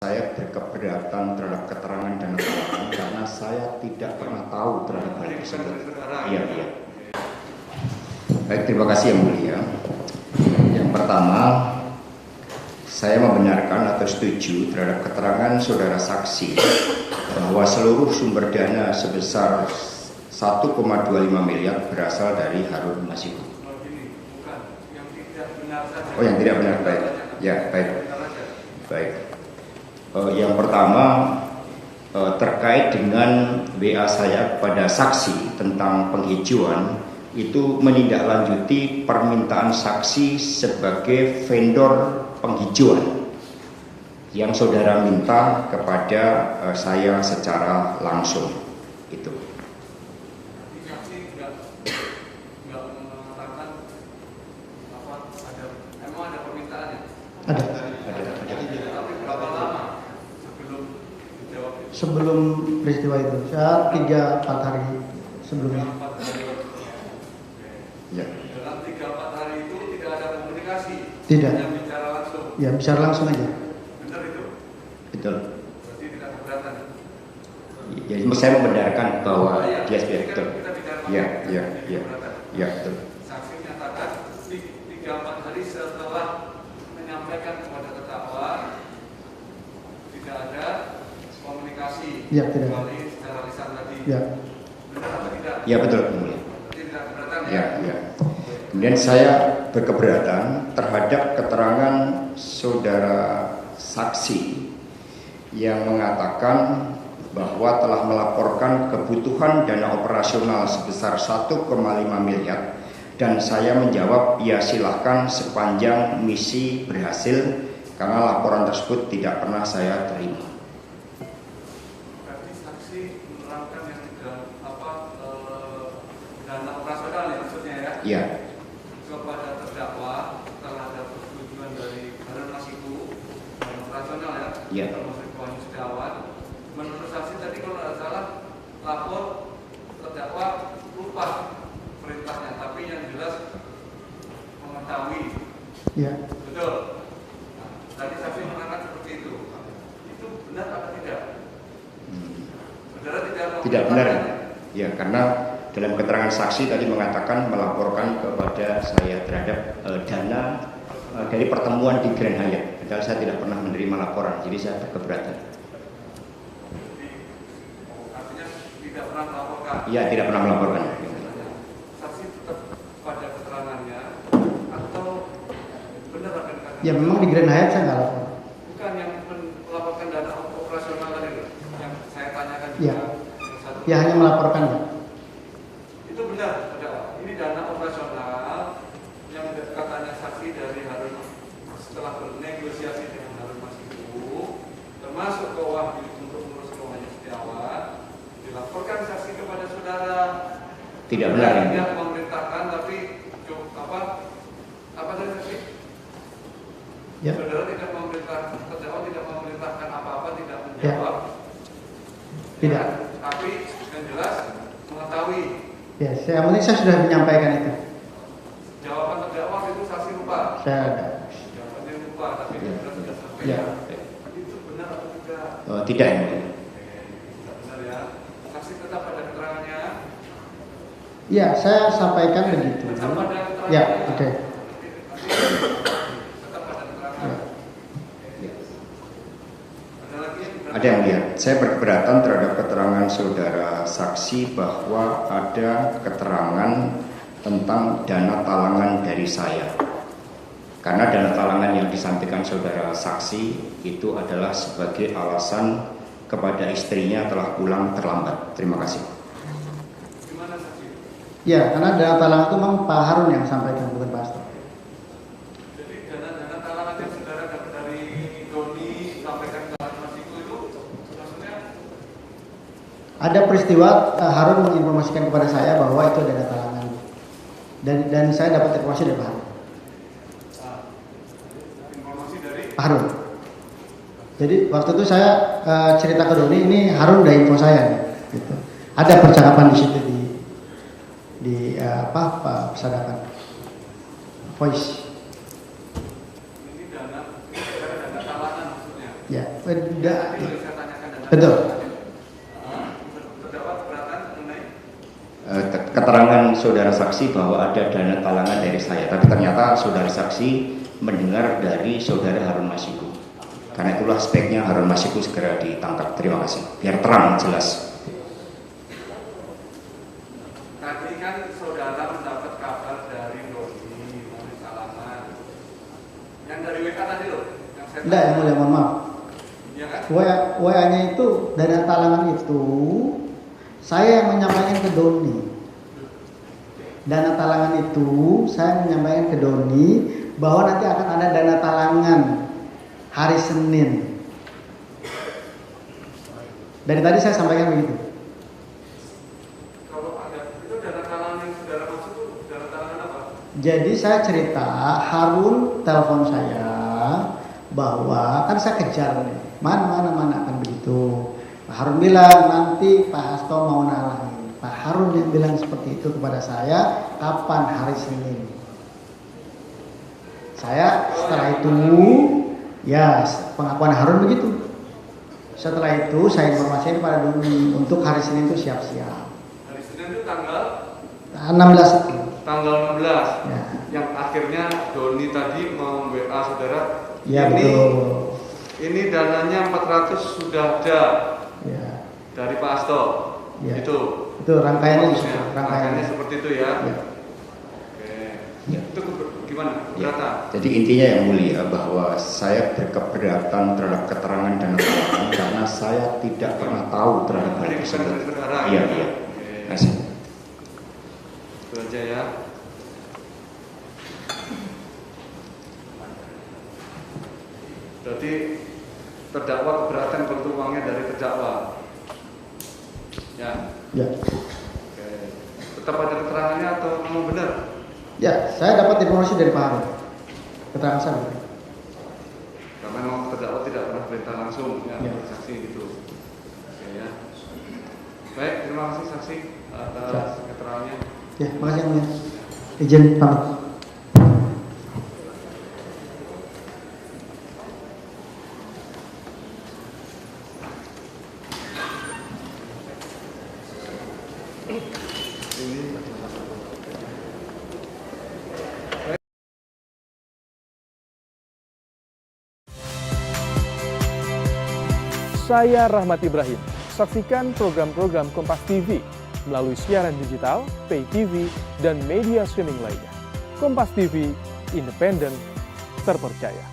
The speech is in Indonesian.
Saya berkeberatan terhadap keterangan dan keterangan karena saya tidak pernah tahu terhadap hal tersebut. Iya. Baik, terima kasih yang mulia. Yang pertama, saya membenarkan atau setuju terhadap keterangan saudara saksi bahwa seluruh sumber dana sebesar 1,25 miliar berasal dari Harun Masiku. Oh, yang tidak benar, baik. Ya, baik. Baik. Yang pertama terkait dengan WA saya kepada saksi tentang penghijauan, itu menindaklanjuti permintaan saksi sebagai vendor penghijauan yang saudara minta kepada saya secara langsung. Itu. Sebelum peristiwa itu, saya 3-4 hari sebelumnya. Ya. Dalam 3-4 hari itu tidak ada komunikasi. Tidak. Hanya bicara langsung. Ya, bicara langsung aja. Benar itu? Betul. Berarti tidak keberatan. Ya, saya membenarkan bahwa dia betul. Ya, betul. Saksi menyatakan 3-4 hari setelah menyampaikan kepada terdakwa tidak ada komunikasi. Ya, tidak. Kecuali secara lisan tadi. Ya. Benar atau tidak? Ya, betul. Berarti tidak keberatan ya? Ya. Kemudian saya berkeberatan terhadap keterangan saudara saksi yang mengatakan bahwa telah melaporkan kebutuhan dana operasional sebesar 1,5 miliar dan saya menjawab ya silahkan sepanjang misi berhasil karena laporan tersebut tidak pernah saya terima. Berarti saksi menerangkan yang dana operasional ya maksudnya ya? Iya. Kepada terdakwa terhadap persetujuan dari Harun Masiku dan operasional ya, Iya. termasuk Wahyu Setiawan. Menurut saksi tadi kalau tidak salah lapor terdakwa lupa perintahnya, tapi yang jelas mengetahui. Ya. Betul. Nah, tadi saksi mengatakan seperti itu. Itu benar atau tidak? Saudara Tidak benar. Ya, karena dalam keterangan saksi tadi mengatakan melaporkan kepada saya terhadap dana dari pertemuan di Grand Hyatt. Padahal saya tidak pernah menerima laporan, jadi saya berkeberatan. Artinya tidak pernah melaporkan. Iya, tidak pernah melaporkan. Saksi tetap pada keterangannya atau benar akan dikatakan? Ya, memang di Grand Hyatt saya nggak lapor. Bukan yang melaporkan dana operasional tadi yang saya tanyakan juga. Ya. Ya, hanya melaporkan ya. Itu benar, ada. Ini dana operasional yang katanya saksi dari Harun setelah bernegosiasi dengan Harun Masiku, termasuk ke Wahyu untuk mengurus ke Wahyu Setiawan, dilaporkan saksi kepada saudara. Tidak benar. Tidak memerintahkan, tapi apa tadi saksi? Ya. Saudara tidak memerintahkan, terdakwa tidak memerintahkan apa-apa, tidak menjawab. Tidak. Tapi yang jelas mengetahui. Ya, saya sudah menyampaikan itu. Jawaban terdakwa itu saksi lupa. Saya ada. Jawabannya lupa, tapi sudah sampaikan. Ya. Itu benar atau tidak? Tidak. Tidak benar ya. Saksi tetap pada keterangannya. Ya, saya sampaikan begitu. Tetap pada keterangannya. Ya, oke. Tetap pada keterangan. Ada lagi? Ada yang lihat. Saya berkeberatan terhadap keterangan saudara saksi bahwa ada keterangan tentang dana talangan dari saya. Karena dana talangan yang disampaikan saudara saksi itu adalah sebagai alasan kepada istrinya telah pulang terlambat. Terima kasih. Gimana saksi? Ya, karena dana talangan itu memang Pak Harun yang sampaikan, bukan Pak Asto. Jadi dana talangan yang saudara dapat dari Doni sampaikan ke Harun Masiku itu maksudnya? Ada peristiwa Harun menginformasikan kepada saya bahwa itu dana talangan. Dan saya dapat informasi dari Pak Harun. Informasi dari Pak Harun. Jadi waktu itu saya cerita ke Doni, ini Harun udah info saya nih, gitu. Ada percakapan di situ di persadakan voice. ini dana talangan maksudnya. Ya, Tadi saya tanyakan dan betul. terdakwa keberatan mengenai Keterangan saudara saksi bahwa ada dana talangan dari saya, tapi ternyata saudara saksi mendengar dari saudara Harun Masiku. Karena itulah speknya Harun Masiku segera ditangkap. Terima kasih. Biar terang jelas. tadi kan saudara mendapat kabar dari Doni melalui salaman. Yang dari WK tadi loh, yang saya Enggak, yang mulia, mohon maaf. Iya kan? WA-nya itu, dana talangan itu saya yang menyampaikan ke Doni. Dana talangan itu saya menyampaikan ke Doni bahwa nanti akan ada dana talangan hari Senin. Dari tadi saya sampaikan begitu. Kalau ada itu dana talangan yang saudara maksud itu dana talangan apa? Jadi saya cerita, Harun telepon saya bahwa kan saya kejar nih, mana kan begitu. Pak Harun bilang nanti Pak Hasto mau nalangin. Pak Harun yang bilang seperti itu kepada saya, kapan hari Senin. Saya setelah itu, ya pengakuan Harun begitu. Setelah itu saya informasikan kepada Doni untuk hari Senin itu siap-siap. Hari Senin itu tanggal 16 itu. tanggal 16 Ya. yang akhirnya Doni tadi mem-WA saudara. Ya ini, betul. Ini dananya 400 sudah ada Ya. dari Pak Hasto. Ya. Itu Rangkaiannya di situ. rangkaiannya Rangkaiannya. seperti itu ya. Ya. Oke. Ya. Itu gimana? Ya. Keberatan? Jadi intinya yang mulia bahwa saya berkeberatan terhadap keterangan dana talangan karena saya tidak pernah tahu terhadap hal Ini bukan tersebut. dari perkara. Iya, iya. Oke. Terima kasih. Itu aja ya. Berarti terdakwa keberatan kalau uangnya dari terdakwa. Ya. Ya. Oke. Tetap ada keterangannya atau memang benar? Ya, saya dapat informasi dari Pak Harun. Keterangan saya. Karena memang terdakwa tidak pernah perintah langsung ya, Ya. saksi gitu. Oke ya. Baik, terima kasih saksi atas keterangannya. Ya, makasih yang mulia. Izin pamit. Saya Rahmat Ibrahim. Saksikan program-program Kompas TV melalui siaran digital, pay TV, dan media streaming lainnya. Kompas TV, independen, terpercaya.